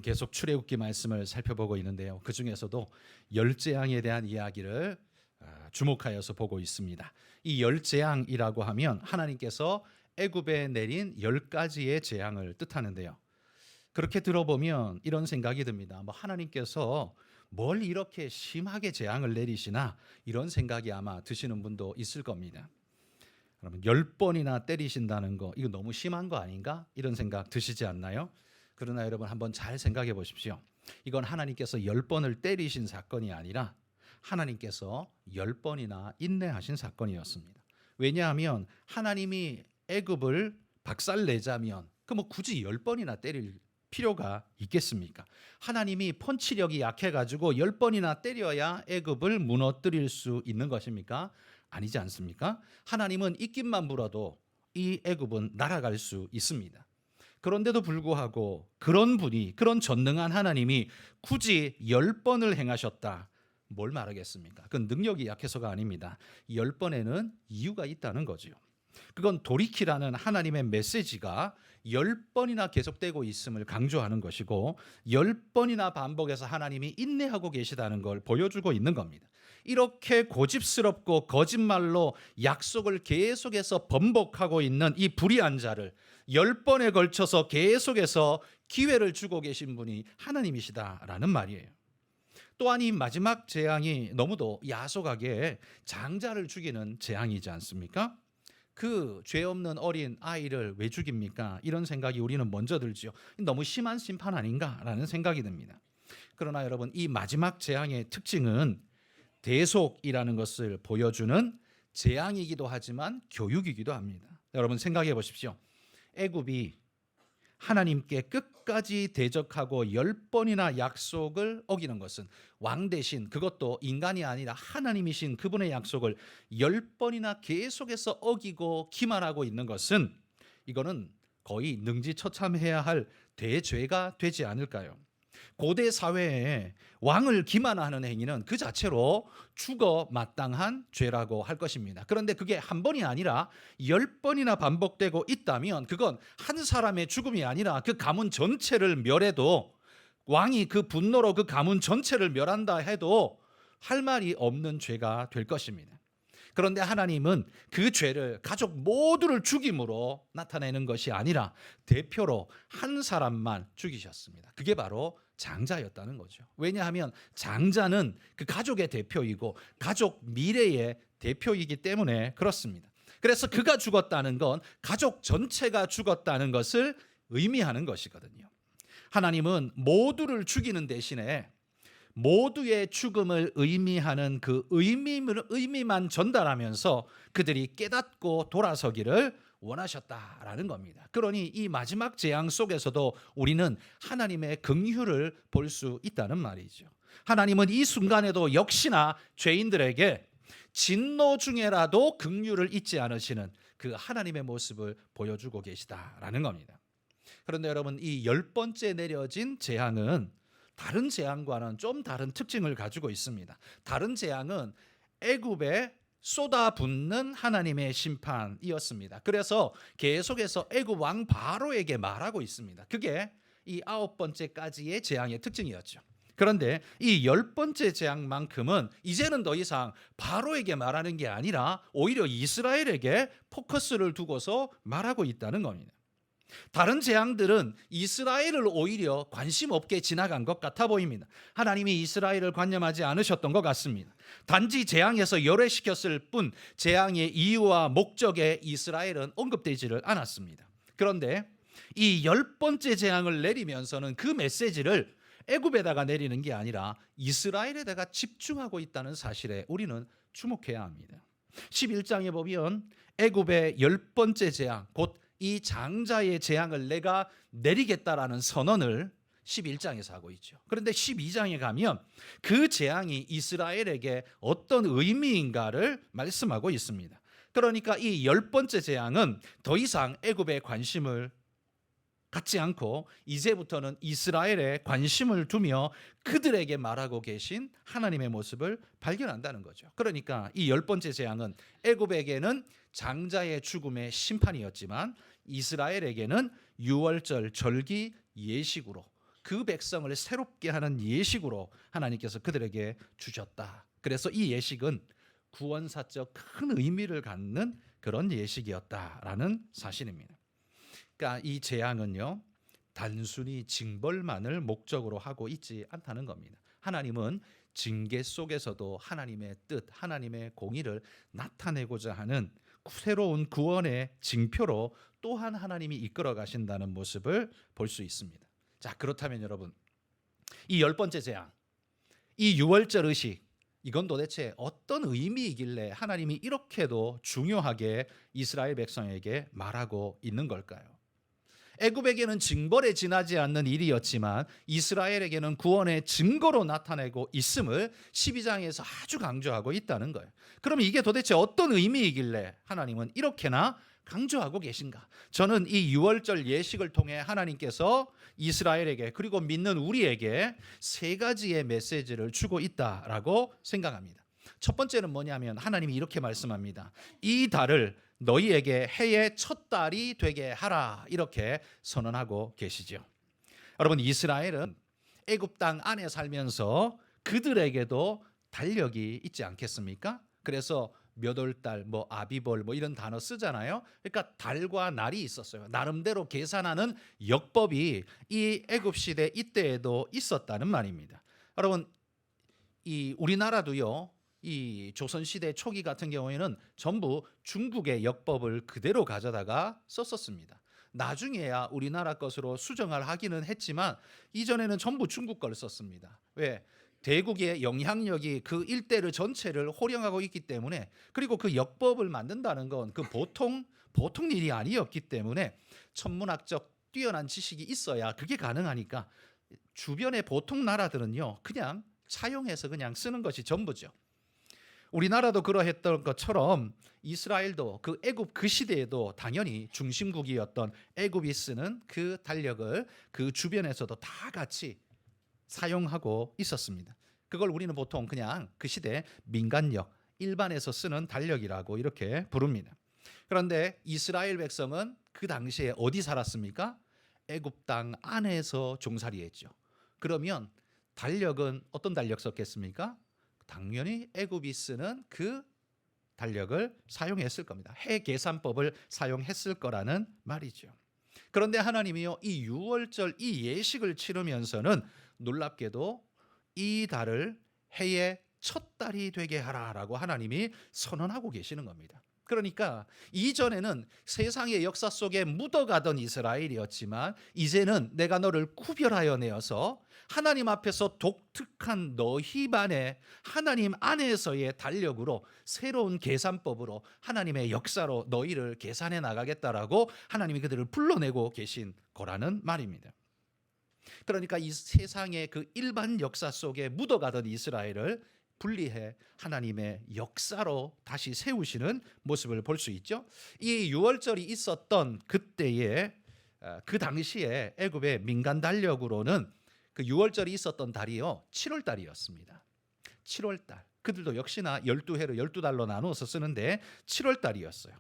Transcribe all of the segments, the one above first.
계속 출애굽기 말씀을 살펴보고 있는데요. 그 중에서도 열 재앙에 대한 이야기를 주목하여서 보고 있습니다. 이 열 재앙이라고 하면 하나님께서 애굽에 내린 10가지의 재앙을 뜻하는데요. 그렇게 들어보면 이런 생각이 듭니다. 하나님께서 뭘 이렇게 심하게 재앙을 내리시나 이런 생각이 아마 드시는 분도 있을 겁니다. 그러면 10번이나 때리신다는 거 이거 너무 심한 거 아닌가? 이런 생각 드시지 않나요? 그러나 여러분 한번 잘 생각해 보십시오. 이건 하나님께서 10번을 때리신 사건이 아니라 하나님께서 10번이나 인내하신 사건이었습니다. 왜냐하면 하나님이 애굽을 박살내자면 굳이 10번이나 때릴 필요가 있겠습니까? 하나님이 펀치력이 약해가지고 10번이나 때려야 애굽을 무너뜨릴 수 있는 것입니까? 아니지 않습니까? 하나님은 입김만 불어도 이 애굽은 날아갈 수 있습니다. 그런데도 불구하고 그런 전능한 하나님이 굳이 10번을 행하셨다. 뭘 말하겠습니까? 그건 능력이 약해서가 아닙니다. 10번에는 이유가 있다는 거죠. 그건 돌이키라는 하나님의 메시지가 10번이나 계속되고 있음을 강조하는 것이고 10번이나 반복해서 하나님이 인내하고 계시다는 걸 보여주고 있는 겁니다. 이렇게 고집스럽고 거짓말로 약속을 계속해서 번복하고 있는 이 불의한 자를 10번에 걸쳐서 계속해서 기회를 주고 계신 분이 하나님이시다라는 말이에요. 또한 이 마지막 재앙이 너무도 야속하게 장자를 죽이는 재앙이지 않습니까? 그 죄 없는 어린 아이를 왜 죽입니까? 이런 생각이 우리는 먼저 들지요. 너무 심한 심판 아닌가라는 생각이 듭니다. 그러나 여러분 이 마지막 재앙의 특징은 대속이라는 것을 보여주는 재앙이기도 하지만 교육이기도 합니다. 여러분 생각해 보십시오. 애굽이 하나님께 끝까지 대적하고 10번이나 약속을 어기는 것은 왕 대신 그것도 인간이 아니라 하나님이신 그분의 약속을 10번이나 계속해서 어기고 기만하고 있는 것은 이거는 거의 능지처참해야 할 대죄가 되지 않을까요? 고대 사회에 왕을 기만하는 행위는 그 자체로 죽어 마땅한 죄라고 할 것입니다. 그런데 그게 한 번이 아니라 10번이나 반복되고 있다면 그건 한 사람의 죽음이 아니라 그 가문 전체를 멸해도 왕이 그 분노로 그 가문 전체를 멸한다 해도 할 말이 없는 죄가 될 것입니다. 그런데 하나님은 그 죄를 가족 모두를 죽임으로 나타내는 것이 아니라 대표로 한 사람만 죽이셨습니다. 그게 바로 장자였다는 거죠. 왜냐하면 장자는 그 가족의 대표이고 가족 미래의 대표이기 때문에 그렇습니다. 그래서 그가 죽었다는 건 가족 전체가 죽었다는 것을 의미하는 것이거든요. 하나님은 모두를 죽이는 대신에 모두의 죽음을 의미하는 그 의미만 전달하면서 그들이 깨닫고 돌아서기를 원하셨다라는 겁니다. 그러니 이 마지막 재앙 속에서도 우리는 하나님의 긍휼을 볼 수 있다는 말이죠. 하나님은 이 순간에도 역시나 죄인들에게 진노 중에라도 긍휼을 잊지 않으시는 그 하나님의 모습을 보여주고 계시다라는 겁니다. 그런데 여러분 이 10번째 내려진 재앙은 다른 재앙과는 좀 다른 특징을 가지고 있습니다. 다른 재앙은 애굽에 쏟아붓는 하나님의 심판이었습니다. 그래서 계속해서 애굽 왕 바로에게 말하고 있습니다. 그게 이 9번째까지의 재앙의 특징이었죠. 그런데 이 10번째 재앙만큼은 이제는 더 이상 바로에게 말하는 게 아니라 오히려 이스라엘에게 포커스를 두고서 말하고 있다는 겁니다. 다른 재앙들은 이스라엘을 오히려 관심 없게 지나간 것 같아 보입니다. 하나님이 이스라엘을 관념하지 않으셨던 것 같습니다. 단지 재앙에서 열애시켰을 뿐 재앙의 이유와 목적에 이스라엘은 언급되지를 않았습니다. 그런데 이 10번째 재앙을 내리면서는 그 메시지를 애굽에다가 내리는 게 아니라 이스라엘에다가 집중하고 있다는 사실에 우리는 주목해야 합니다. 11장에 보면 애굽의 10번째 재앙 곧 이 장자의 재앙을 내가 내리겠다라는 선언을 11장에서 하고 있죠. 그런데 12장에 가면 그 재앙이 이스라엘에게 어떤 의미인가를 말씀하고 있습니다. 그러니까 이 10번째 재앙은 더 이상 애굽에 관심을 갖지 않고 이제부터는 이스라엘에 관심을 두며 그들에게 말하고 계신 하나님의 모습을 발견한다는 거죠. 그러니까 이 10번째 재앙은 애굽에게는 장자의 죽음의 심판이었지만 이스라엘에게는 유월절 절기 예식으로 그 백성을 새롭게 하는 예식으로 하나님께서 그들에게 주셨다. 그래서 이 예식은 구원사적 큰 의미를 갖는 그런 예식이었다라는 사실입니다. 그러니까 이 재앙은요, 단순히 징벌만을 목적으로 하고 있지 않다는 겁니다. 하나님은 징계 속에서도 하나님의 뜻, 하나님의 공의를 나타내고자 하는 새로운 구원의 징표로 또한 하나님이 이끌어 가신다는 모습을 볼 수 있습니다. 자, 그렇다면 여러분, 이 10번째 재앙, 이 유월절 의식, 이건 도대체 어떤 의미이길래 하나님이 이렇게도 중요하게 이스라엘 백성에게 말하고 있는 걸까요? 애굽에게는 징벌에 지나지 않는 일이었지만 이스라엘에게는 구원의 증거로 나타내고 있음을 12장에서 아주 강조하고 있다는 거예요. 그럼 이게 도대체 어떤 의미이길래 하나님은 이렇게나 강조하고 계신가? 저는 이 유월절 예식을 통해 하나님께서 이스라엘에게 그리고 믿는 우리에게 세 가지의 메시지를 주고 있다라고 생각합니다. 첫 번째는 뭐냐면 하나님이 이렇게 말씀합니다. 이 달을 너희에게 해의 첫 달이 되게 하라, 이렇게 선언하고 계시죠. 여러분, 이스라엘은 애굽 땅 안에 살면서 그들에게도 달력이 있지 않겠습니까? 그래서 몇월달, 아비벌 이런 단어 쓰잖아요. 그러니까 달과 날이 있었어요. 나름대로 계산하는 역법이 이 애굽 시대 이때에도 있었다는 말입니다. 여러분, 이 우리나라도요, 이 조선시대 초기 같은 경우에는 전부 중국의 역법을 그대로 가져다가 썼었습니다. 나중에야 우리나라 것으로 수정을 하기는 했지만 이전에는 전부 중국 걸 썼습니다. 왜? 대국의 영향력이 그 일대를 전체를 호령하고 있기 때문에, 그리고 그 역법을 만든다는 건 그 보통 일이 아니었기 때문에 천문학적 뛰어난 지식이 있어야 그게 가능하니까 주변의 보통 나라들은요, 그냥 차용해서 그냥 쓰는 것이 전부죠. 우리나라도 그러했던 것처럼 이스라엘도 그 애굽 그 시대에도 당연히 중심국이었던 애굽이 쓰는 그 달력을 그 주변에서도 다 같이 사용하고 있었습니다. 그걸 우리는 보통 그냥 그 시대 민간역, 일반에서 쓰는 달력이라고 이렇게 부릅니다. 그런데 이스라엘 백성은 그 당시에 어디 살았습니까? 애굽 땅 안에서 종살이했죠. 그러면 달력은 어떤 달력 썼겠습니까? 당연히 애굽이 쓰는 그 달력을 사용했을 겁니다. 해 계산법을 사용했을 거라는 말이죠. 그런데 하나님이요, 이 유월절 이 예식을 치르면서는 놀랍게도 이 달을 해의 첫 달이 되게 하라라고 하나님이 선언하고 계시는 겁니다. 그러니까 이전에는 세상의 역사 속에 묻어가던 이스라엘이었지만 이제는 내가 너를 구별하여 내어서 하나님 앞에서 독특한 너희만의 하나님 안에서의 달력으로 새로운 계산법으로 하나님의 역사로 너희를 계산해 나가겠다라고 하나님이 그들을 불러내고 계신 거라는 말입니다. 그러니까 이 세상의 그 일반 역사 속에 묻어가던 이스라엘을 분리해 하나님의 역사로 다시 세우시는 모습을 볼 수 있죠. 이 유월절이 있었던 그때에 그 당시에 애굽의 민간 달력으로는 그 유월절이 있었던 달이요, 7월 달이었습니다. 7월 달. 그들도 역시나 12해로 12달로 나누어서 쓰는데 7월 달이었어요.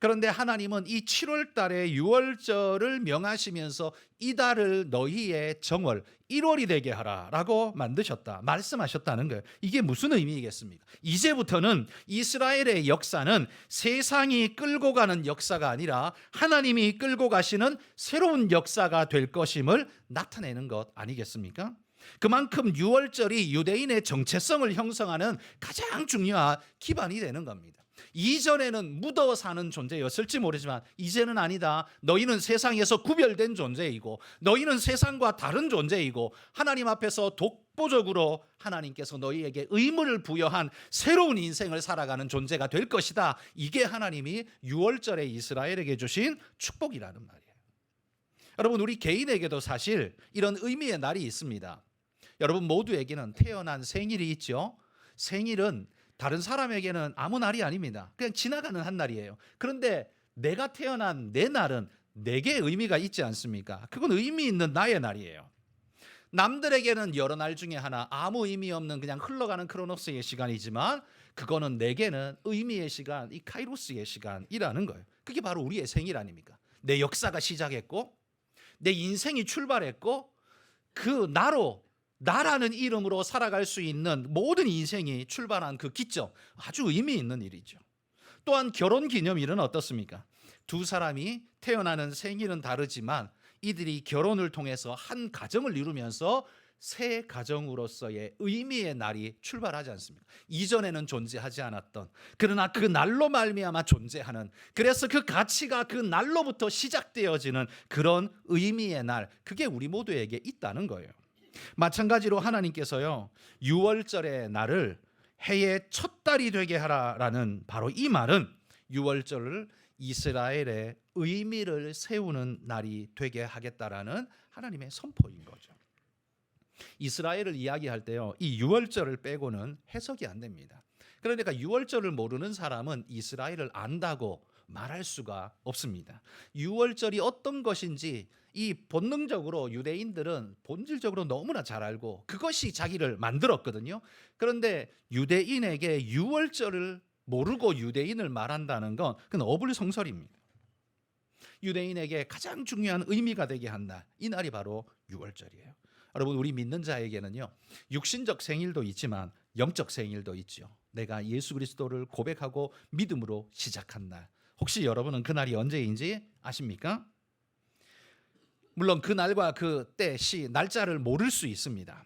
그런데 하나님은 이 7월 달에 유월절을 명하시면서 이 달을 너희의 정월 1월이 되게 하라라고 만드셨다, 말씀하셨다는 거예요. 이게 무슨 의미겠습니까? 이제부터는 이스라엘의 역사는 세상이 끌고 가는 역사가 아니라 하나님이 끌고 가시는 새로운 역사가 될 것임을 나타내는 것 아니겠습니까? 그만큼 유월절이 유대인의 정체성을 형성하는 가장 중요한 기반이 되는 겁니다. 이전에는 묻어 사는 존재였을지 모르지만 이제는 아니다. 너희는 세상에서 구별된 존재이고 너희는 세상과 다른 존재이고 하나님 앞에서 독보적으로 하나님께서 너희에게 의무를 부여한 새로운 인생을 살아가는 존재가 될 것이다. 이게 하나님이 유월절에 이스라엘에게 주신 축복이라는 말이에요. 여러분, 우리 개인에게도 사실 이런 의미의 날이 있습니다. 여러분 모두에게는 태어난 생일이 있죠. 생일은 다른 사람에게는 아무 날이 아닙니다. 그냥 지나가는 한 날이에요. 그런데 내가 태어난 내 날은 내게 의미가 있지 않습니까? 그건 의미 있는 나의 날이에요. 남들에게는 여러 날 중에 하나, 아무 의미 없는 그냥 흘러가는 크로노스의 시간이지만 그거는 내게는 의미의 시간, 이 카이로스의 시간이라는 거예요. 그게 바로 우리의 생일 아닙니까? 내 역사가 시작했고 내 인생이 출발했고 그 나라는 이름으로 살아갈 수 있는 모든 인생이 출발한 그 기점, 아주 의미 있는 일이죠. 또한 결혼 기념일은 어떻습니까? 두 사람이 태어나는 생일은 다르지만 이들이 결혼을 통해서 한 가정을 이루면서 새 가정으로서의 의미의 날이 출발하지 않습니까? 이전에는 존재하지 않았던, 그러나 그 날로 말미암아 존재하는, 그래서 그 가치가 그 날로부터 시작되어지는 그런 의미의 날, 그게 우리 모두에게 있다는 거예요. 마찬가지로 하나님께서요, 유월절의 날을 해의 첫 달이 되게 하라라는 바로 이 말은 유월절을 이스라엘의 의미를 세우는 날이 되게 하겠다라는 하나님의 선포인 거죠. 이스라엘을 이야기할 때요, 이 유월절을 빼고는 해석이 안 됩니다. 그러니까 유월절을 모르는 사람은 이스라엘을 안다고 말할 수가 없습니다. 유월절이 어떤 것인지 이 본능적으로 유대인들은 본질적으로 너무나 잘 알고 그것이 자기를 만들었거든요. 그런데 유대인에게 유월절을 모르고 유대인을 말한다는 건 그건 어불성설입니다. 유대인에게 가장 중요한 의미가 되게 한 날, 이 날이 바로 유월절이에요. 여러분, 우리 믿는 자에게는요, 육신적 생일도 있지만 영적 생일도 있죠. 내가 예수 그리스도를 고백하고 믿음으로 시작한 날. 혹시 여러분은 그 날이 언제인지 아십니까? 물론 그 날과 그 때, 시, 날짜를 모를 수 있습니다.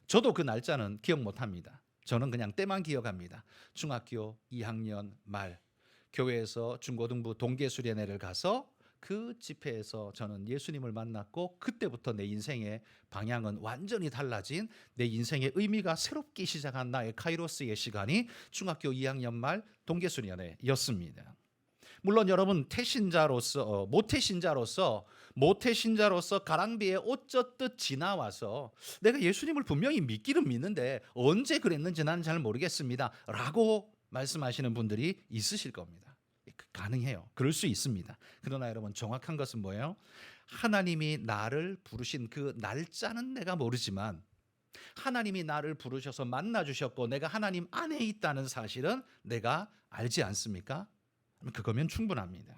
저도 그 날짜는 기억 못합니다. 저는 그냥 때만 기억합니다. 중학교 2학년 말 교회에서 중고등부 동계수련회를 가서 그 집회에서 저는 예수님을 만났고, 그때부터 내 인생의 방향은 완전히 달라진, 내 인생의 의미가 새롭게 시작한 나의 카이로스의 시간이 중학교 2학년 말 동계수련회였습니다. 물론 여러분, 모태신자로서 가랑비에 옷 젖듯 지나와서 내가 예수님을 분명히 믿기는 믿는데 언제 그랬는지 나는 잘 모르겠습니다 라고 말씀하시는 분들이 있으실 겁니다. 가능해요. 그럴 수 있습니다. 그러나 여러분, 정확한 것은 뭐예요? 하나님이 나를 부르신 그 날짜는 내가 모르지만 하나님이 나를 부르셔서 만나주셨고 내가 하나님 안에 있다는 사실은 내가 알지 않습니까? 그거면 충분합니다.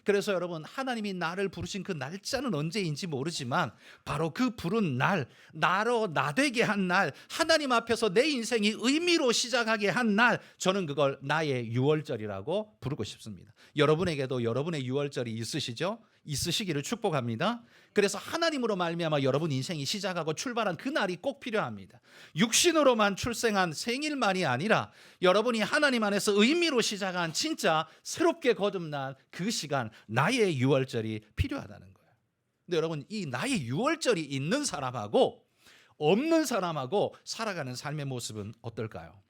그래서 여러분, 하나님이 나를 부르신 그 날짜는 언제인지 모르지만 바로 그 부른 날, 나로 나되게 한 날, 하나님 앞에서 내 인생이 의미로 시작하게 한 날, 저는 그걸 나의 유월절이라고 부르고 싶습니다. 여러분에게도 여러분의 유월절이 있으시죠? 있으시기를 축복합니다. 그래서 하나님으로 말미암아 여러분 인생이 시작하고 출발한 그 날이 꼭 필요합니다. 육신으로만 출생한 생일만이 아니라 여러분이 하나님 안에서 의미로 시작한 진짜 새롭게 거듭난 그 시간, 나의 유월절이 필요하다는 거예요. 근데 여러분, 이 나의 유월절이 있는 사람하고 없는 사람하고 살아가는 삶의 모습은 어떨까요?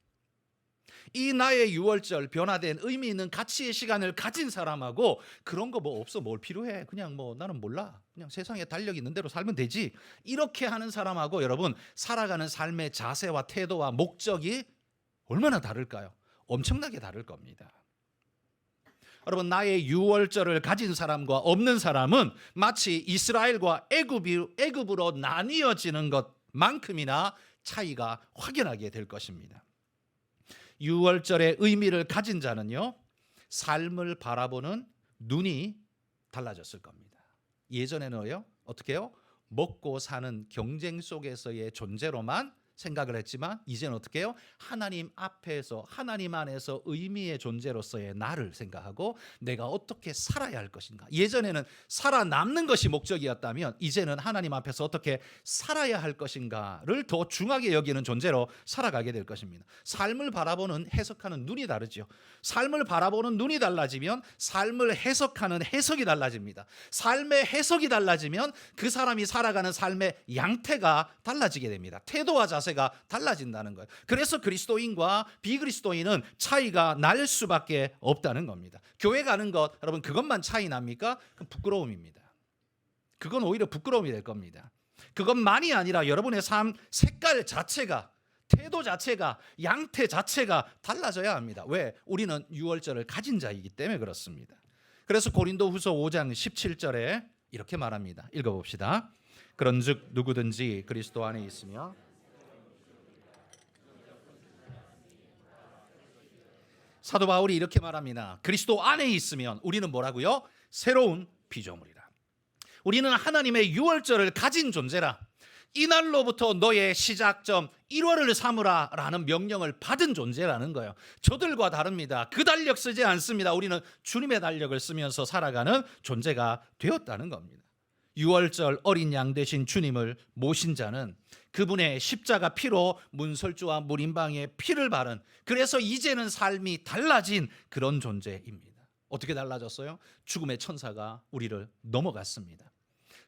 이 나의 유월절, 변화된 의미 있는 가치의 시간을 가진 사람하고 그런 거 뭐 없어, 뭘 필요해, 그냥 뭐 나는 몰라, 그냥 세상에 달력 있는 대로 살면 되지, 이렇게 하는 사람하고 여러분 살아가는 삶의 자세와 태도와 목적이 얼마나 다를까요? 엄청나게 다를 겁니다. 여러분, 나의 유월절을 가진 사람과 없는 사람은 마치 이스라엘과 애굽으로 나뉘어지는 것만큼이나 차이가 확연하게 될 것입니다. 유월절의 의미를 가진 자는요, 삶을 바라보는 눈이 달라졌을 겁니다. 예전에는요, 어떻게 해요? 먹고 사는 경쟁 속에서의 존재로만 생각을 했지만 이제는 어떻게 해요? 하나님 앞에서, 하나님 안에서 의미의 존재로서의 나를 생각하고 내가 어떻게 살아야 할 것인가. 예전에는 살아남는 것이 목적이었다면 이제는 하나님 앞에서 어떻게 살아야 할 것인가를 더 중하게 여기는 존재로 살아가게 될 것입니다. 삶을 바라보는, 해석하는 눈이 다르죠. 삶을 바라보는 눈이 달라지면 삶을 해석하는 해석이 달라집니다. 삶의 해석이 달라지면 그 사람이 살아가는 삶의 양태가 달라지게 됩니다. 태도와 자세가 달라진다는 거예요. 그래서 그리스도인과 비그리스도인은 차이가 날 수밖에 없다는 겁니다. 교회 가는 것, 여러분 그것만 차이 납니까? 그건 부끄러움입니다. 그건 오히려 부끄러움이 될 겁니다. 그것만이 아니라 여러분의 삶 색깔 자체가, 태도 자체가, 양태 자체가 달라져야 합니다. 왜? 우리는 유월절을 가진 자이기 때문에 그렇습니다. 그래서 고린도후서 5장 17절에 이렇게 말합니다. 읽어봅시다. 그런즉 누구든지 그리스도 안에 있으며 사도 바울이 이렇게 말합니다. 그리스도 안에 있으면 우리는 뭐라고요? 새로운 피조물이라. 우리는 하나님의 유월절을 가진 존재라. 이날로부터 너의 시작점 1월을 삼으라 라는 명령을 받은 존재라는 거예요. 저들과 다릅니다. 그 달력 쓰지 않습니다. 우리는 주님의 달력을 쓰면서 살아가는 존재가 되었다는 겁니다. 6월절 어린 양 되신 주님을 모신 자는 그분의 십자가 피로 문설주와 문인방에 피를 바른, 그래서 이제는 삶이 달라진 그런 존재입니다. 어떻게 달라졌어요? 죽음의 천사가 우리를 넘어갔습니다.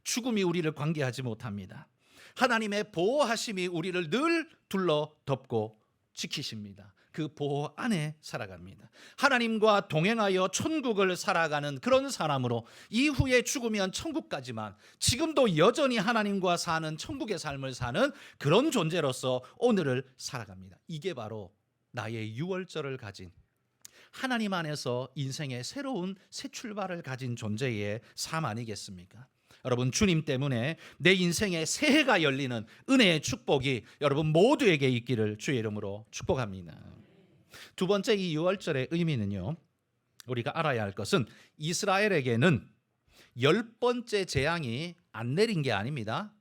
죽음이 우리를 관계하지 못합니다. 하나님의 보호하심이 우리를 늘 둘러 덮고 지키십니다. 그 보호 안에 살아갑니다. 하나님과 동행하여 천국을 살아가는 그런 사람으로, 이후에 죽으면 천국까지만, 지금도 여전히 하나님과 사는 천국의 삶을 사는 그런 존재로서 오늘을 살아갑니다. 이게 바로 나의 유월절을 가진, 하나님 안에서 인생의 새로운 새 출발을 가진 존재의 삶 아니겠습니까? 여러분, 주님 때문에 내 인생의 새해가 열리는 은혜의 축복이 여러분 모두에게 있기를 주의 이름으로 축복합니다. 두 번째, 이 유월절의 의미는요, 우리가 알아야 할 것은 이스라엘에게는 10번째 재앙이 안 내린 게 아닙니다.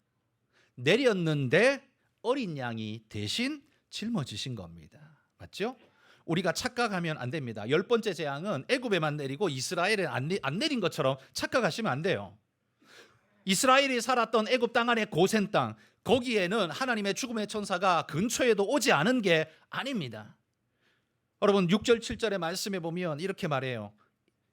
내렸는데 어린 양이 대신 짊어지신 겁니다. 맞죠? 우리가 착각하면 안 됩니다. 10번째 재앙은 애굽에만 내리고 이스라엘에 안 내린 것처럼 착각하시면 안 돼요. 이스라엘이 살았던 애굽 땅 안의 고센 땅, 거기에는 하나님의 죽음의 천사가 근처에도 오지 않은 게 아닙니다. 여러분, 6절 7절의 말씀에 보면 이렇게 말해요.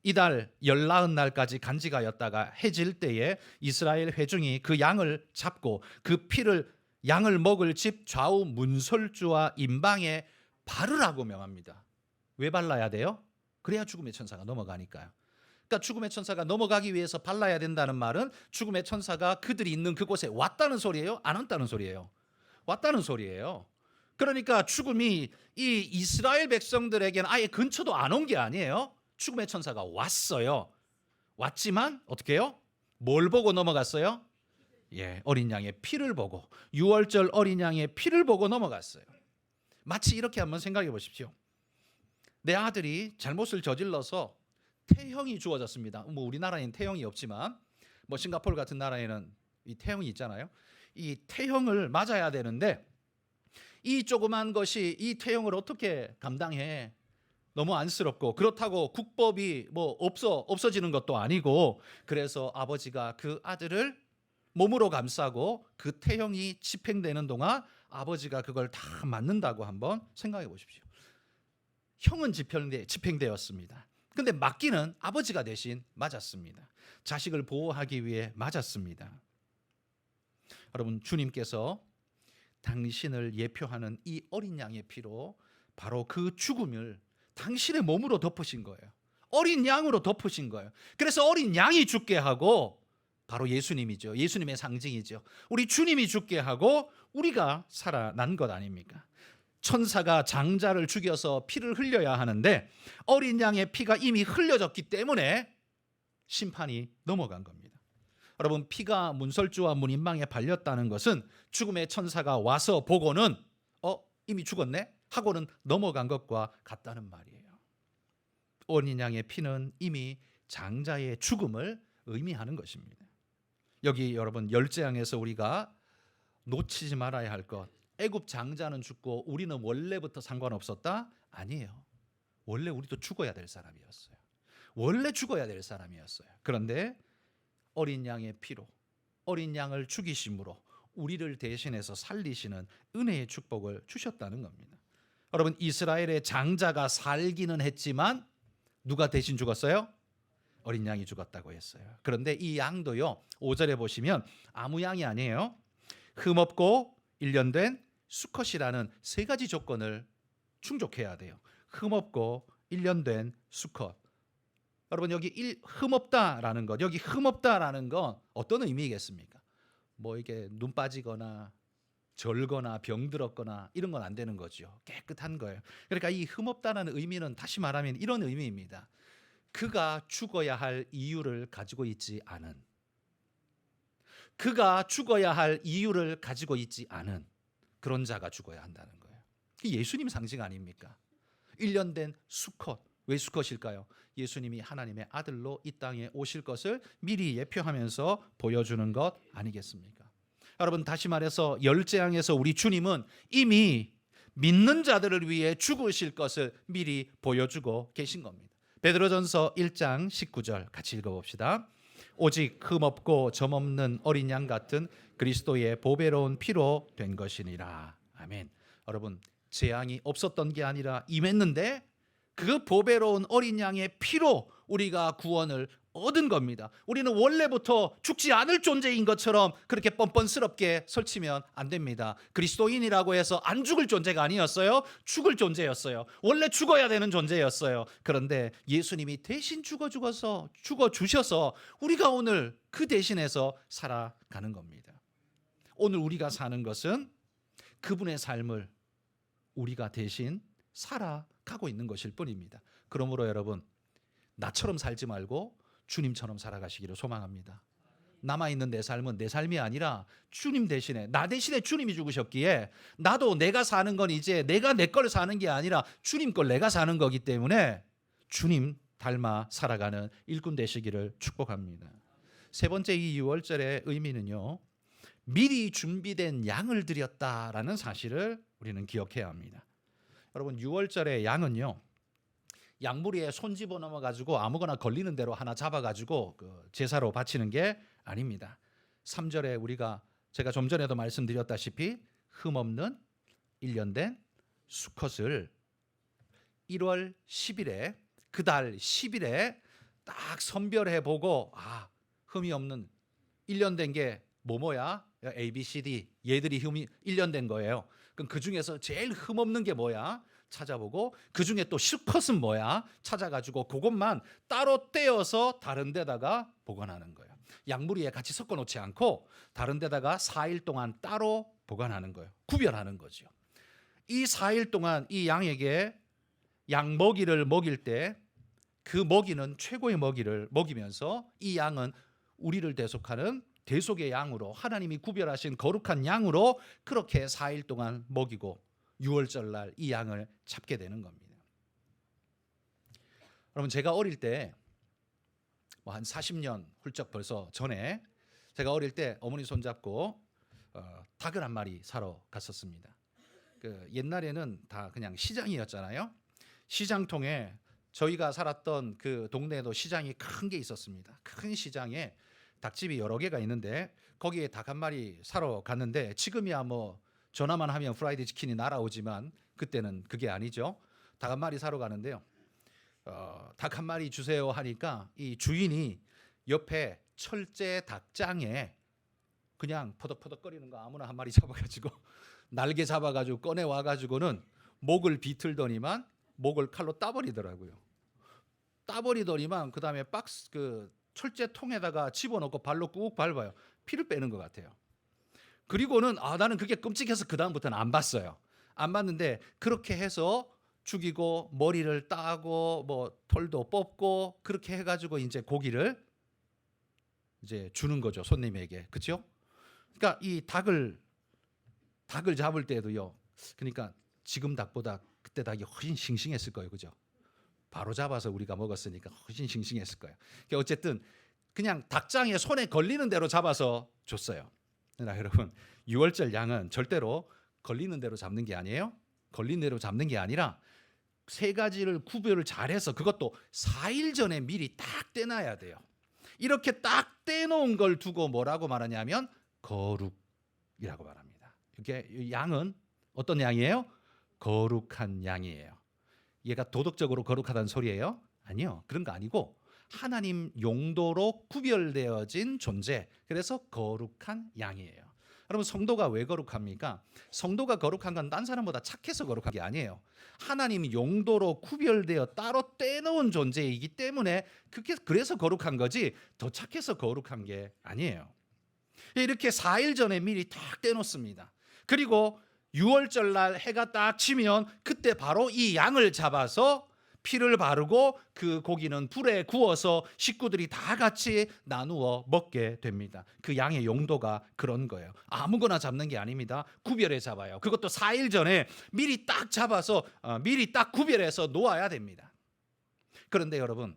이달 14날까지 간직하였다가 해질 때에 이스라엘 회중이 그 양을 잡고 그 피를 양을 먹을 집 좌우 문설주와 임방에 바르라고 명합니다. 왜 발라야 돼요? 그래야 죽음의 천사가 넘어가니까요. 그러니까 죽음의 천사가 넘어가기 위해서 발라야 된다는 말은 죽음의 천사가 그들이 있는 그곳에 왔다는 소리예요? 안 왔다는 소리예요? 왔다는 소리예요. 그러니까 죽음이 이 이스라엘 백성들에게는 아예 근처도 안 온 게 아니에요. 죽음의 천사가 왔어요. 왔지만 어떻게 해요? 뭘 보고 넘어갔어요? 어린 양의 피를 보고, 유월절 어린 양의 피를 보고 넘어갔어요. 마치 이렇게 한번 생각해 보십시오. 내 아들이 잘못을 저질러서 태형이 주어졌습니다. 뭐 우리나라에는 태형이 없지만 뭐 싱가포르 같은 나라에는 이 태형이 있잖아요. 이 태형을 맞아야 되는데 이 조그만 것이 이 태형을 어떻게 감당해? 너무 안쓰럽고, 그렇다고 국법이 뭐 없어지는 것도 아니고, 그래서 아버지가 그 아들을 몸으로 감싸고 그 태형이 집행되는 동안 아버지가 그걸 다 맞는다고 한번 생각해 보십시오. 형은 집행되었습니다. 근데 맞기는 아버지가 대신 맞았습니다. 자식을 보호하기 위해 맞았습니다. 여러분, 주님께서 당신을 예표하는 이 어린 양의 피로 바로 그 죽음을 당신의 몸으로 덮으신 거예요. 어린 양으로 덮으신 거예요. 그래서 어린 양이 죽게 하고, 바로 예수님이죠. 예수님의 상징이죠. 우리 주님이 죽게 하고 우리가 살아난 것 아닙니까? 천사가 장자를 죽여서 피를 흘려야 하는데 어린 양의 피가 이미 흘려졌기 때문에 심판이 넘어간 겁니다. 여러분, 피가 문설주와 문인방에 발렸다는 것은 죽음의 천사가 와서 보고는 이미 죽었네 하고는 넘어간 것과 같다는 말이에요. 어린 양의 피는 이미 장자의 죽음을 의미하는 것입니다. 여기 여러분, 열재앙에서 우리가 놓치지 말아야 할 것, 애굽 장자는 죽고 우리는 원래부터 상관없었다? 아니에요. 원래 우리도 죽어야 될 사람이었어요. 원래 죽어야 될 사람이었어요. 그런데 어린 양의 피로, 어린 양을 죽이심으로 우리를 대신해서 살리시는 은혜의 축복을 주셨다는 겁니다. 여러분, 이스라엘의 장자가 살기는 했지만 누가 대신 죽었어요? 어린 양이 죽었다고 했어요. 그런데 이 양도요, 5절에 보시면 아무 양이 아니에요. 흠없고 1년 된 수컷이라는 세 가지 조건을 충족해야 돼요. 흠없고 1년 된 수컷. 여러분, 여기 흠없다라는 것, 여기 흠없다라는 건 어떤 의미겠습니까? 뭐 이게 눈 빠지거나 절거나 병들었거나 이런 건 안 되는 거죠. 깨끗한 거예요. 그러니까 이 흠없다라는 의미는 다시 말하면 이런 의미입니다. 그가 죽어야 할 이유를 가지고 있지 않은, 그가 죽어야 할 이유를 가지고 있지 않은 그런 자가 죽어야 한다는 거예요. 예수님 상징 아닙니까? 1년 된 수컷. 왜 수컷일까요? 예수님이 하나님의 아들로 이 땅에 오실 것을 미리 예표하면서 보여주는 것 아니겠습니까? 여러분, 다시 말해서 열재앙에서 우리 주님은 이미 믿는 자들을 위해 죽으실 것을 미리 보여주고 계신 겁니다. 베드로전서 1장 19절 같이 읽어봅시다. 오직 흠없고 점없는 어린 양 같은 그리스도의 보배로운 피로 된 것이니라. 아멘. 여러분, 재앙이 없었던 게 아니라 임했는데 그 보배로운 어린 양의 피로 우리가 구원을 얻은 겁니다. 우리는 원래부터 죽지 않을 존재인 것처럼 그렇게 뻔뻔스럽게 설치면 안 됩니다. 그리스도인이라고 해서 안 죽을 존재가 아니었어요. 죽을 존재였어요. 원래 죽어야 되는 존재였어요. 그런데 예수님이 대신 죽어 주셔서 우리가 오늘 그 대신해서 살아가는 겁니다. 오늘 우리가 사는 것은 그분의 삶을 우리가 대신 살아가고 있는 것일 뿐입니다. 그러므로 여러분, 나처럼 살지 말고 주님처럼 살아가시기를 소망합니다. 남아있는 내 삶은 내 삶이 아니라 주님 대신에, 나 대신에 주님이 죽으셨기에 나도 내가 사는 건 이제 내가 내 걸 사는 게 아니라 주님 걸 내가 사는 거기 때문에 주님 닮아 살아가는 일꾼 되시기를 축복합니다. 세 번째, 이 유월절의 의미는요, 미리 준비된 양을 드렸다라는 사실을 우리는 기억해야 합니다. 여러분, 유월절의 양은요, 양무리에 손 집어넣어 가지고 아무거나 걸리는 대로 하나 잡아 가지고 제사로 바치는 게 아닙니다. 3절에 제가 좀 전에도 말씀드렸다시피 흠없는 1년 된 수컷을 1월 10일에 그달 10일에 딱 선별해 보고, 흠이 없는 1년 된 게 뭐야? A, B, C, D 얘들이 흠이 1년 된 거예요. 그럼 그 중에서 제일 흠 없는 게 뭐야? 찾아보고 그 중에 또 수컷은 뭐야? 찾아가지고 그것만 따로 떼어서 다른 데다가 보관하는 거예요. 양무리에 같이 섞어 놓지 않고 다른 데다가 4일 동안 따로 보관하는 거예요. 구별하는 거죠. 이 4일 동안 이 양에게 양 먹이를 먹일 때 그 먹이는 최고의 먹이를 먹이면서 이 양은 우리를 대속하는 대속의 양으로, 하나님이 구별하신 거룩한 양으로 그렇게 4일 동안 먹이고 6월절 날 이 양을 잡게 되는 겁니다. 여러분, 제가 어릴 때 한 40년 훌쩍 벌써 전에 제가 어릴 때 어머니 손잡고 닭을 한 마리 사러 갔었습니다. 옛날에는 다 그냥 시장이었잖아요. 시장통에 저희가 살았던 그 동네에도 시장이 큰 게 있었습니다. 큰 시장에 닭집이 여러 개가 있는데 거기에 닭 한 마리 사러 갔는데, 지금이야 뭐 전화만 하면 프라이드 치킨이 날아오지만 그때는 그게 아니죠. 닭 한 마리 사러 가는데요. 닭 한 마리 주세요 하니까 이 주인이 옆에 철제 닭장에 그냥 퍼덕퍼덕거리는 거 아무나 한 마리 잡아가지고 날개 잡아가지고 꺼내 와가지고는 목을 비틀더니만 목을 칼로 따버리더라고요. 따버리더니만 그 다음에 철제 통에다가 집어넣고 발로 꾹 밟아요. 피를 빼는 것 같아요. 그리고는 나는 그게 끔찍해서 그 다음부터는 안 봤어요. 안 봤는데 그렇게 해서 죽이고 머리를 따고 뭐 털도 뽑고 그렇게 해가지고 이제 고기를 이제 주는 거죠, 손님에게. 그렇죠? 그러니까 이 닭을 잡을 때도요. 그러니까 지금 닭보다 그때 닭이 훨씬 싱싱했을 거예요, 그죠? 바로 잡아서 우리가 먹었으니까 훨씬 싱싱했을 거예요. 그러니까 어쨌든 그냥 닭장에 손에 걸리는 대로 잡아서 줬어요. 그러나 여러분, 유월절 양은 절대로 걸리는 대로 잡는 게 아니에요. 걸린 대로 잡는 게 아니라 세 가지를 구별을 잘해서, 그것도 4일 전에 미리 딱 떼놔야 돼요. 이렇게 딱 떼놓은 걸 두고 뭐라고 말하냐면 거룩이라고 말합니다. 이게 양은 어떤 양이에요? 거룩한 양이에요. 얘가 도덕적으로 거룩하다는 소리예요? 아니요, 그런 거 아니고 하나님 용도로 구별되어진 존재, 그래서 거룩한 양이에요. 여러분, 성도가 왜 거룩합니까? 성도가 거룩한 건 딴 사람보다 착해서 거룩한 게 아니에요. 하나님 용도로 구별되어 따로 떼놓은 존재이기 때문에 그래서 거룩한 거지, 더 착해서 거룩한 게 아니에요. 이렇게 4일 전에 미리 딱 떼놓습니다. 그리고 6월절 날 해가 딱 치면 그때 바로 이 양을 잡아서 피를 바르고 그 고기는 불에 구워서 식구들이 다 같이 나누어 먹게 됩니다. 그 양의 용도가 그런 거예요. 아무거나 잡는 게 아닙니다. 구별해 잡아요. 그것도 4일 전에 미리 딱 잡아서 미리 딱 구별해서 놓아야 됩니다. 그런데 여러분,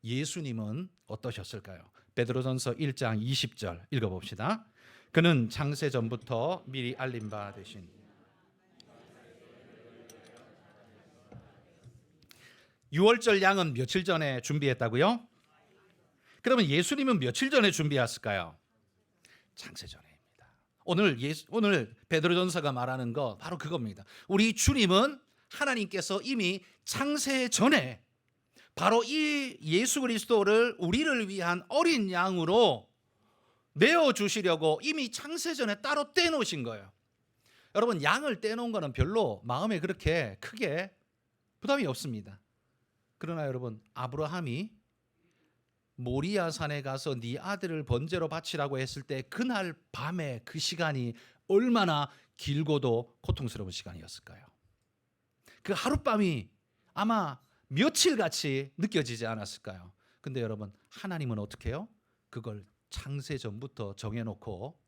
예수님은 어떠셨을까요? 베드로전서 1장 20절 읽어봅시다. 그는 창세 전부터 미리 알린 바 되신. 유월절 양은 며칠 전에 준비했다고요? 그러면 예수님은 며칠 전에 준비했을까요? 창세 전에입니다. 오늘 베드로전서가 말하는 거 바로 그겁니다. 우리 주님은 하나님께서 이미 창세 전에 바로 이 예수 그리스도를 우리를 위한 어린 양으로 내어주시려고 이미 창세 전에 따로 떼놓으신 거예요. 여러분, 양을 떼놓은 거는 별로 마음에 그렇게 크게 부담이 없습니다. 그러나 여러분, 아브라함이 모리아 산에 가서 네 아들을 번제로 바치라고 했을 때 그날 밤에 그 시간이 얼마나 길고도 고통스러운 시간이었을까요? 그 하룻밤이 아마 며칠같이 느껴지지 않았을까요? 근데 여러분, 하나님은 어떻게 해요? 그걸 창세 전부터 정해놓고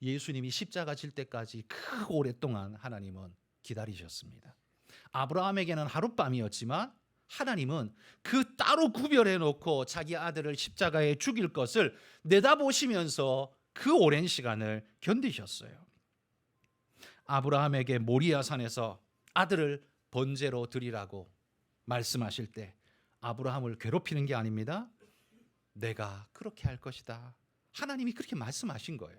예수님이 십자가 질 때까지 그 오랫동안 하나님은 기다리셨습니다. 아브라함에게는 하룻밤이었지만 하나님은 그 따로 구별해 놓고 자기 아들을 십자가에 죽일 것을 내다보시면서 그 오랜 시간을 견디셨어요. 아브라함에게 모리아 산에서 아들을 번제로 드리라고 말씀하실 때 아브라함을 괴롭히는 게 아닙니다. 내가 그렇게 할 것이다. 하나님이 그렇게 말씀하신 거예요.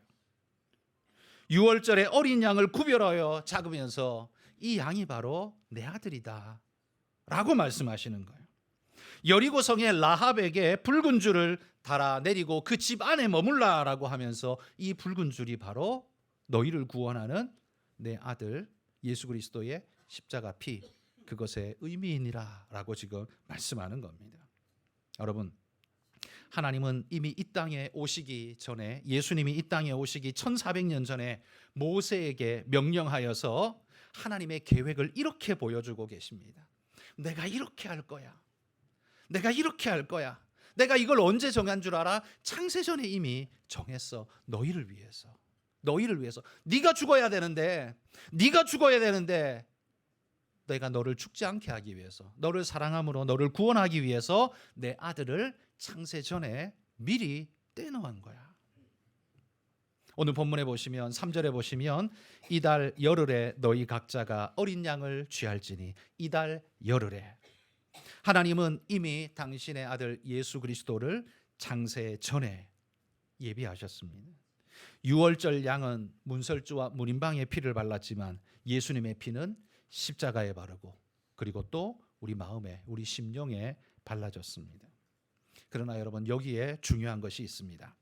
유월절에 어린 양을 구별하여 잡으면서 이 양이 바로 내 아들이다 라고 말씀하시는 거예요. 여리고성의 라합에게 붉은 줄을 달아내리고 그 집 안에 머물라라고 하면서 이 붉은 줄이 바로 너희를 구원하는 내 아들 예수 그리스도의 십자가 피, 그것의 의미이니라 라고 지금 말씀하는 겁니다. 여러분, 하나님은 이미 이 땅에 오시기 전에, 예수님이 이 땅에 오시기 1400년 전에 모세에게 명령하여서 하나님의 계획을 이렇게 보여주고 계십니다. 내가 이렇게 할 거야. 내가 이렇게 할 거야. 내가 이걸 언제 정한 줄 알아? 창세전에 이미 정했어. 너희를 위해서. 너희를 위해서. 네가 죽어야 되는데 내가 너를 죽지 않게 하기 위해서, 너를 사랑함으로 너를 구원하기 위해서 내 아들을 창세전에 미리 떼놓은 거야. 오늘 본문에 보시면 3절에 보시면 이달 열흘에 너희 각자가 어린 양을 취할지니, 이달 열흘에 하나님은 이미 당신의 아들 예수 그리스도를 창세 전에 예비하셨습니다. 유월절 양은 문설주와 문인방의 피를 발랐지만 예수님의 피는 십자가에 바르고 그리고 또 우리 마음에, 우리 심령에 발라졌습니다. 그러나 여러분, 여기에 중요한 것이 있습니다.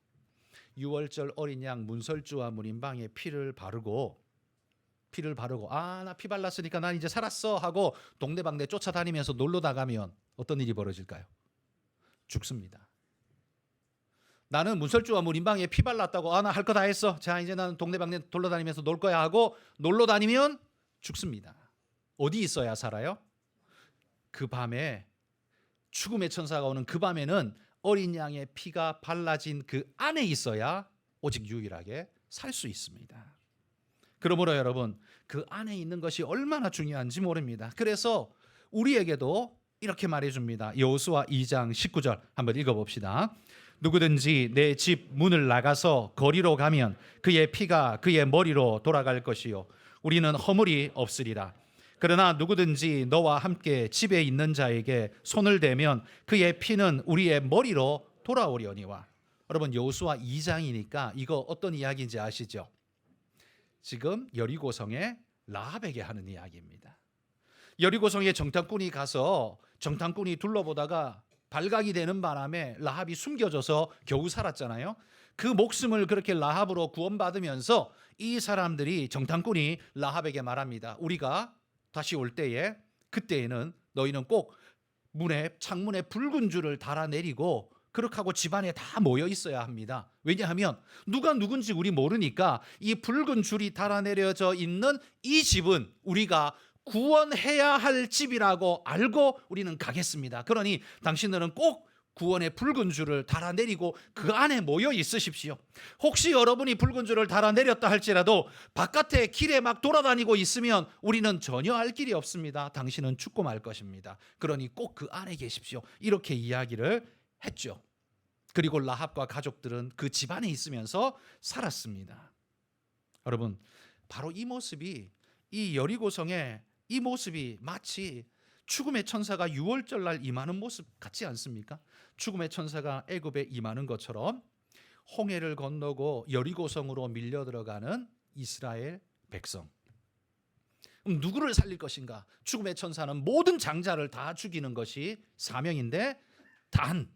유월절 어린 양 문설주와 문인방의 피를 바르고 나 피 발랐으니까 난 이제 살았어 하고 동네방네 쫓아다니면서 놀러 나가면 어떤 일이 벌어질까요? 죽습니다. 나는 문설주와 문인방에 피 발랐다고 나 할 거 다 했어. 자, 이제 나는 동네방네 돌아다니면서 놀 거야 하고 놀러 다니면 죽습니다. 어디 있어야 살아요? 그 밤에 죽음의 천사가 오는 그 밤에는 어린 양의 피가 발라진 그 안에 있어야 오직 유일하게 살 수 있습니다. 그러므로 여러분, 그 안에 있는 것이 얼마나 중요한지 모릅니다. 그래서 우리에게도 이렇게 말해줍니다. 여호수아 2장 19절 한번 읽어봅시다. 누구든지 내 집 문을 나가서 거리로 가면 그의 피가 그의 머리로 돌아갈 것이요 우리는 허물이 없으리라. 그러나 누구든지 너와 함께 집에 있는 자에게 손을 대면 그의 피는 우리의 머리로 돌아오려니와. 여러분, 여호수아 2장이니까 이거 어떤 이야기인지 아시죠? 지금 여리고성의 라합에게 하는 이야기입니다. 여리고성에 정탐꾼이 가서 정탐꾼이 둘러보다가 발각이 되는 바람에 라합이 숨겨져서 겨우 살았잖아요. 그 목숨을 그렇게 라합으로 구원받으면서 이 사람들이, 정탐꾼이 라합에게 말합니다. 우리가 다시 올 때에, 그때에는 너희는 꼭 창문에 붉은 줄을 달아내리고 그렇게 하고 집안에 다 모여 있어야 합니다. 왜냐하면 누가 누군지 우리 모르니까 이 붉은 줄이 달아내려져 있는 이 집은 우리가 구원해야 할 집이라고 알고 우리는 가겠습니다. 그러니 당신들은 꼭 구원의 붉은 줄을 달아내리고 그 안에 모여 있으십시오. 혹시 여러분이 붉은 줄을 달아내렸다 할지라도 바깥에 길에 막 돌아다니고 있으면 우리는 전혀 알 길이 없습니다. 당신은 죽고 말 것입니다. 그러니 꼭 그 안에 계십시오. 이렇게 이야기를 했죠. 그리고 라합과 가족들은 그 집안에 있으면서 살았습니다. 여러분, 바로 이 모습이, 이 여리고성의 이 모습이 마치 죽음의 천사가 유월절 날 임하는 모습 같지 않습니까? 죽음의 천사가 애굽에 임하는 것처럼 홍해를 건너고 여리고성으로 밀려 들어가는 이스라엘 백성. 그럼 누구를 살릴 것인가? 죽음의 천사는 모든 장자를 다 죽이는 것이 사명인데 단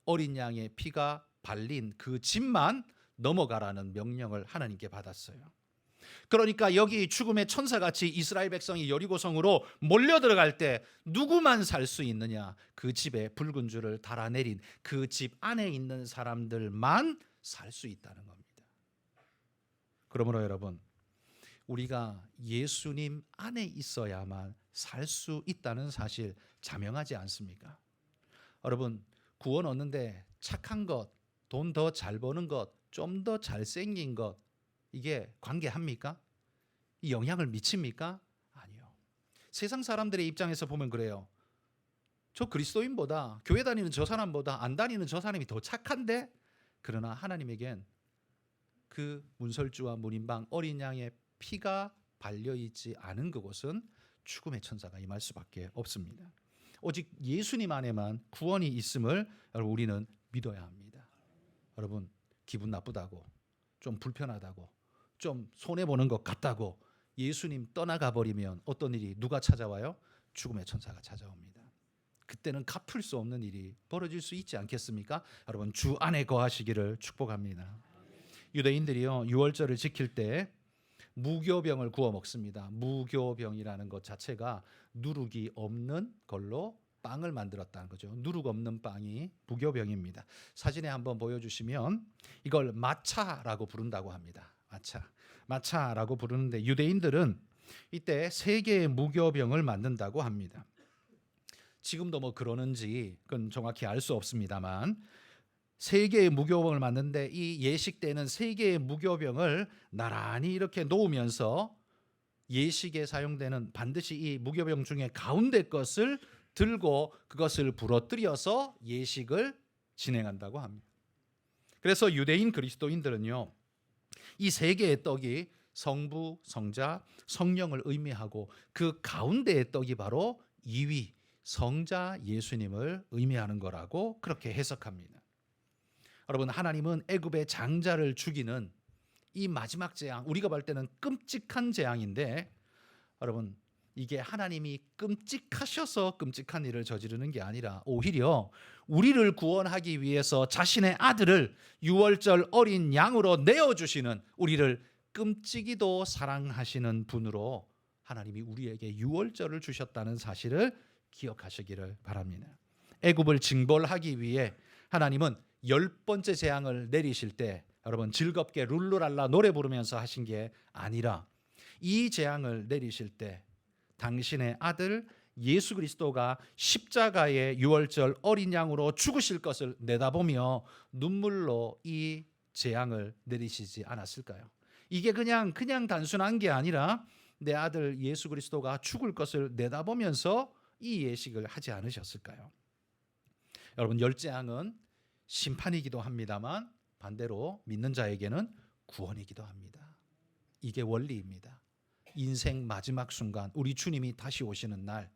어린 양의 피가 발린 그 집만 넘어가라는 명령을 하나님께 받았어요. 그러니까 여기 죽음의 천사같이 이스라엘 백성이 여리고성으로 몰려 들어갈 때 누구만 살 수 있느냐? 그 집에 붉은 줄을 달아내린 그 집 안에 있는 사람들만 살 수 있다는 겁니다. 그러므로 여러분, 우리가 예수님 안에 있어야만 살 수 있다는 사실 자명하지 않습니까? 여러분, 구원 얻는데 착한 것, 돈 더 잘 버는 것, 좀 더 잘생긴 것, 이게 관계합니까? 이 영향을 미칩니까? 아니요. 세상 사람들의 입장에서 보면 그래요. 저 그리스도인보다, 교회 다니는 저 사람보다 안 다니는 저 사람이 더 착한데? 그러나 하나님에겐 그 문설주와 문인방 어린 양의 피가 발려있지 않은 그곳은 죽음의 천사가 임할 수밖에 없습니다. 오직 예수님 안에만 구원이 있음을 여러분, 우리는 믿어야 합니다. 여러분, 기분 나쁘다고, 좀 불편하다고, 좀 손해보는 것 같다고 예수님 떠나가 버리면 어떤 일이, 누가 찾아와요? 죽음의 천사가 찾아옵니다. 그때는 갚을 수 없는 일이 벌어질 수 있지 않겠습니까? 여러분, 주 안에 거하시기를 축복합니다. 유대인들이요, 유월절을 지킬 때 무교병을 구워 먹습니다. 무교병이라는 것 자체가 누룩이 없는 걸로 빵을 만들었다는 거죠. 누룩 없는 빵이 무교병입니다. 사진에 한번 보여주시면 이걸 마차라고 부른다고 합니다. 마차라고 부르는데 유대인들은 이때 3개의 무교병을 만든다고 합니다. 지금도 뭐 그러는지 그건 정확히 알 수 없습니다만 3개의 무교병을 만드는데 이 예식 때는 3개의 무교병을 나란히 이렇게 놓으면서 예식에 사용되는 반드시 이 무교병 중에 가운데 것을 들고 그것을 부러뜨려서 예식을 진행한다고 합니다. 그래서 유대인 그리스도인들은요, 이 3개의 떡이 성부, 성자, 성령을 의미하고 그 가운데의 떡이 바로 2위 성자 예수님을 의미하는 거라고 그렇게 해석합니다. 여러분, 하나님은 애굽의 장자를 죽이는 이 마지막 재앙, 우리가 볼 때는 끔찍한 재앙인데, 여러분, 이게 하나님이 끔찍하셔서 끔찍한 일을 저지르는 게 아니라 오히려 우리를 구원하기 위해서 자신의 아들을 유월절 어린 양으로 내어주시는, 우리를 끔찍이도 사랑하시는 분으로 하나님이 우리에게 유월절을 주셨다는 사실을 기억하시기를 바랍니다. 애굽을 징벌하기 위해 하나님은 10번째 재앙을 내리실 때 여러분, 즐겁게 룰루랄라 노래 부르면서 하신 게 아니라 이 재앙을 내리실 때 당신의 아들 예수 그리스도가 십자가의 유월절 어린 양으로 죽으실 것을 내다보며 눈물로 이 재앙을 내리시지 않았을까요? 이게 그냥 단순한 게 아니라 내 아들 예수 그리스도가 죽을 것을 내다보면서 이 예식을 하지 않으셨을까요? 여러분, 열재앙은 심판이기도 합니다만 반대로 믿는 자에게는 구원이기도 합니다. 이게 원리입니다. 인생 마지막 순간, 우리 주님이 다시 오시는 날,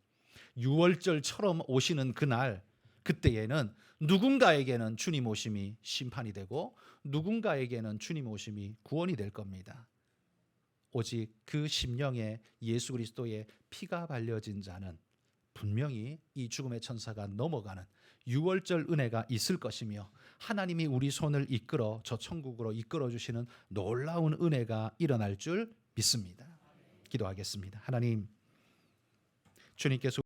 유월절처럼 오시는 그날, 그때에는 누군가에게는 주님 오심이 심판이 되고 누군가에게는 주님 오심이 구원이 될 겁니다. 오직 그 심령에 예수 그리스도의 피가 발려진 자는 분명히 이 죽음의 천사가 넘어가는 유월절 은혜가 있을 것이며 하나님이 우리 손을 이끌어 저 천국으로 이끌어 주시는 놀라운 은혜가 일어날 줄 믿습니다. 기도하겠습니다. 하나님, 주님께서